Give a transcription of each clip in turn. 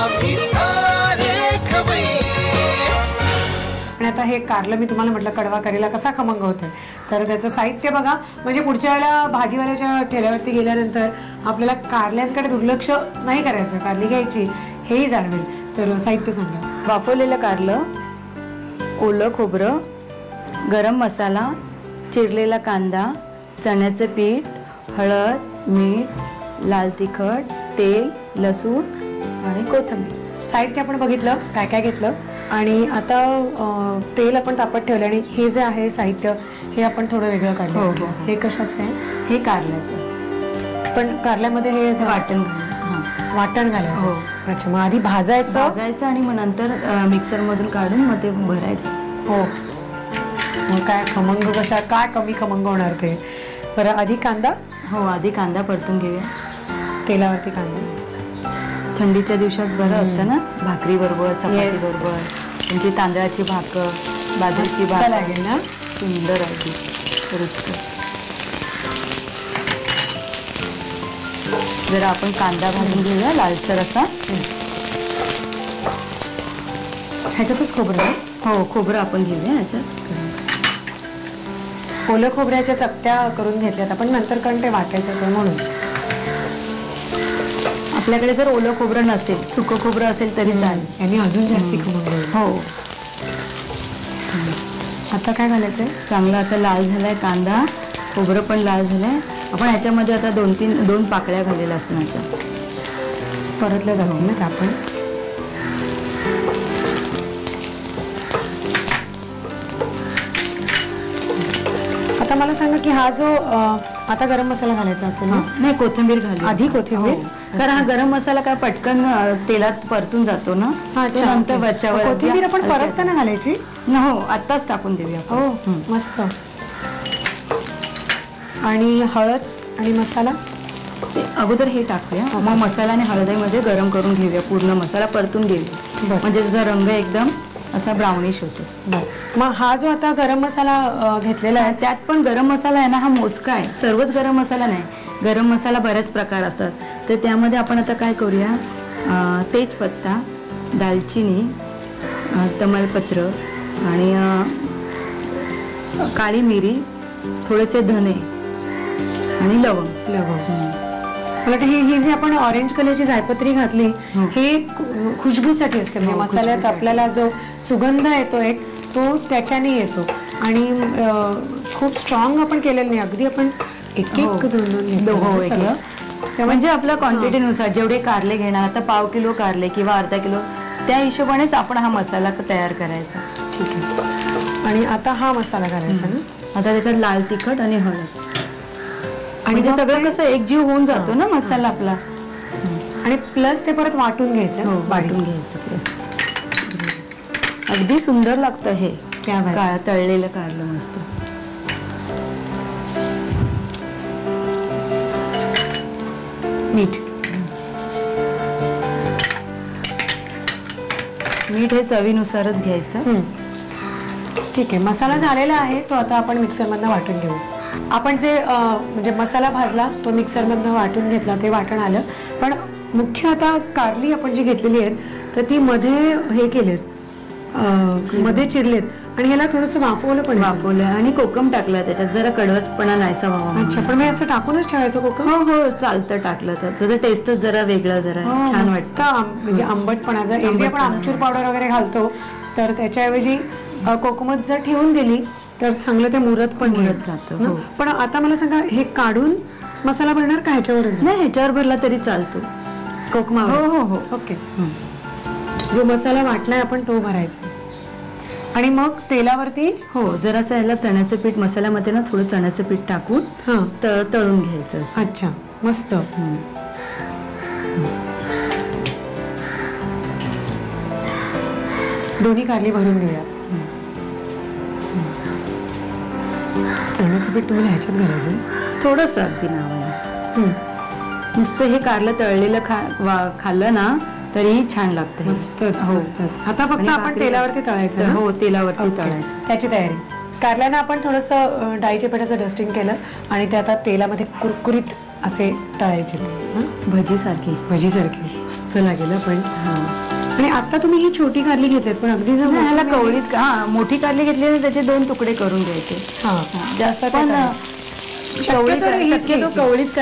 आम्ही सारे खवय्ये. आणि आता हे कारलं मी तुम्हाला म्हटलं कडवा करेला कसा खमंग होतोय, तर त्याचं साहित्य बघा. म्हणजे पुढच्या वेळेला भाजीवाल्याच्या ठेल्यावरती गेल्यानंतर आपल्याला कारल्यांकडे दुर्लक्ष नाही करायचं, कारली घ्यायची हेही जाणवेल. तर साहित्य सांगा. वाफवलेलं कारलं, ओलं खोबरं, गरम मसाला, चिरलेला कांदा, चण्याचं पीठ, हळद, मीठ, लाल तिखट, तेल, लसूण आणि कोथिंबीर. साहित्य आपण बघितलं काय काय घेतलं. आणि आता तेल आपण तापत ठेवलं आणि हे जे आहे साहित्य हे आपण थोडं वेगळं काढलं. हो, हो. हे कशाचं आहे? हे कारल्याचं. पण कारल्यामध्ये हे वाटण वाटण घालायचं. हो. अच्छा, मग आधी भाजायचं आणि मग नंतर मिक्सर मधून काढून मग ते भरायचं. हो. मग काय खमंग कशा काय कमी खमंग होणार ते. बरं आधी कांदा. हो, आधी कांदा परतून घेऊया. तेलावरती कांदा थंडीच्या दिवसात बरं असतं ना, भाकरी बरोबर, चपाती बरोबर. तुमची तांदळाची भाकर, बाजरीची भाकर लागेल ना. सुंदर अगदी रुचकर. जरा आपण कांदा भाजून घेऊया लालसर असा. ह्याच्यातच खोबरं. हो, खोबरं आपण घेऊया ह्याच्यात. ओलं खोबऱ्याच्या चकत्या करून घेतल्यात आपण नंतर, कारण ते वाटायचं आहे म्हणून. आपल्याकडे जर ओलं खोबरं नसेल, सुकं खोबरं असेल तरी चालेल. यांनी अजून जास्ती खमंग होईल. हो. आता काय घालायचंय? चांगला आता लाल झालाय कांदा, खोबरं पण लाल झालंय. आपण ह्याच्यामध्ये आता दोन पाकळ्या घालेल्या असण्याच्या परतल्या जातील ना आपण. आता मला सांगा की हा जो आता गरम मसाला घालायचा असेल ना? नाही, कोथिंबीर घालू आधी. कोथिंबीर. कारण हा गरम मसाला काय पटकन तेलात परतून जातो ना. नंतर वरच्यावर कोथिंबीर आपण परतताना घालायची. हो, आत्ताच टाकून देऊया. हो, मस्त. आणि हळद आणि मसाला अगोदर हे टाकूया. मग मसाला आणि हळदीमध्ये गरम करून घेऊया. पूर्ण मसाला परतून घेऊया. म्हणजे त्याचा रंग एकदम असा ब्राउनिश होतो. मग हा जो आता गरम मसाला घेतलेला आहे त्यात पण गरम मसाला आहे ना, हा मोजका आहे. सर्वच गरम मसाला नाही. गरम मसाला बऱ्याच प्रकार असतात. तर त्यामध्ये आपण आता काय करूया, तेजपत्ता, दालचिनी, तमालपत्र आणि काळी मिरी, थोडेसे धने आणि लवंग. मला वाटतं ही जी आपण ऑरेंज कलरची जायपत्री घातली हे खुशबूसाठी असते. म्हणजे मसाल्यात आपल्याला जो सुगंध येतो एक तो त्याच्याने येतो. आणि खूप स्ट्रॉंग आपण केलेलं नाही. अगदी आपण एक दोन सगळं. म्हणजे आपल्या क्वांटिटीनुसार जेवढे कारले घेणार, आता पाव किलो कारले किंवा अर्धा किलो, त्या हिशोबानेच आपण हा मसाला तयार करायचा. ठीक आहे. आणि आता हा मसाला घालायचा ना. आता त्याच्यात लाल तिखट आणि हळद आणि ते सगळं कसं एकजीव होऊन जातो ना मसाला आपला. आणि प्लस ते परत वाटून घ्यायचं. हो, वाटून घ्यायचं. अगदी सुंदर लागतं हे काळं तळलेलं कारलं मस्त. मीठ हे चवीनुसारच घ्यायचं. ठीक आहे. मसाला झालेला आहे तो आता आपण मिक्सरमधनं वाटून घेऊ. आपण जे म्हणजे मसाला भाजला तो मिक्सरमधनं वाटून घेतला, ते वाटण आलं. पण मुख्य आता कारली आपण जी घेतलेली आहेत तर ती मध्ये हे केलेत, मध्ये चिरलेत आणि ह्याला थोडंसं वाफवलं आणि कोकम टाकलं त्याच्यात, जरा कडवटपणा नाहीसा व्हावा. अच्छा, पण मी असं टाकूनच ठेवायचं कोकम? हो, चालतं टाकलं तर त्याचं टेस्टच जरा वेगळं, जरा छान वाटतं. म्हणजे आंबटपणा, जर एरवी आपण आमचूर पावडर वगैरे घालतो तर त्याच्याऐवजी कोकमच जर ठेवून दिली तर चांगलं ते मुरत जातं. पण आता मला सांगा, हे काढून मसाला भरणार का ह्याच्यावरच? नाही, ह्याच्यावर भरला तरी चालतो. कोकमावर? हो. ओके. जो मसाला वाटलाय आपण तो भरायचा आणि मग तेलावरती जरासं ह्याला चण्याचं पीठ, मसाल्यामध्ये ना थोडं चण्याचं पीठ टाकून तळून घ्यायचं. अच्छा, मस्त. दोन्ही कारली भरून घेऊया. चण्याचं पीठ तुम्हाला ह्याच्यात घालायचं थोडस, अगदी नावाने. नुसतं हे कारलं तळलेलं खाल्लं ना तरी छान लागतं. मस्तच. आता फक्त आपण तेलावरती तळायचं. हो, तेलावरती तळायचं. त्याची तयारी. कारल्यानं आपण थोडंसं डाळीच्या पिठाचं डस्टिंग केलं आणि ते आता तेलामध्ये कुरकुरीत असे तळायचे ते भजीसारखी. भजीसारखे मस्त लागेल पण. आणि आता तुम्ही ही छोटी कारली घेतलीत पण अगदी जर ह्याला कवळीच मोठी कारली घेतली तर त्याचे 2 तुकडे करून घ्यायचे. जास्त पण शक्यतो कवळीच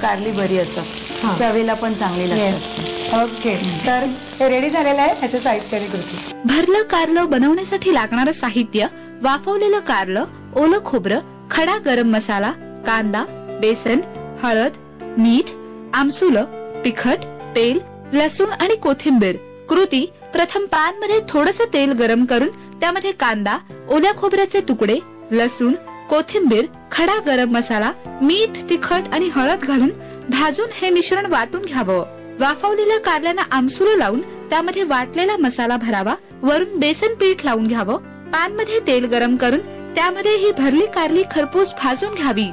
कारली बरी असतात, चवीला पण चांगली लागतात. ओके, तर हे रेडी झालेलं आहे. ह्याचं साहित्य आणि कृती. भरलं कारलं बनवण्यासाठी लागणारं साहित्य: वाफवलेलं कारलं, ओलं खोबरं, खडा गरम मसाला, कांदा, बेसन, हळद, मीठ, आमसुलं, तिखट, तेल, लसूण आणि कोथिंबीर. कृती: प्रथम पॅन मध्ये थोडंसं तेल गरम करून त्यामध्ये कांदा, ओल्या खोबऱ्याचे तुकडे, लसूण, कोथिंबीर, खडा गरम मसाला, मीठ, तिखट आणि हळद घालून भाजून हे मिश्रण वाटून घ्यावं. वाफवलेल्या कारल्यांना आमसुलं लावून त्यामध्ये वाटलेला मसाला भरावा. वरून बेसन पीठ लावून घ्यावं. पॅन मध्ये तेल गरम करून त्यामध्ये ही भरली कारली खरपूस भाजून घ्यावी.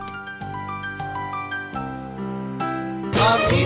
आम्ही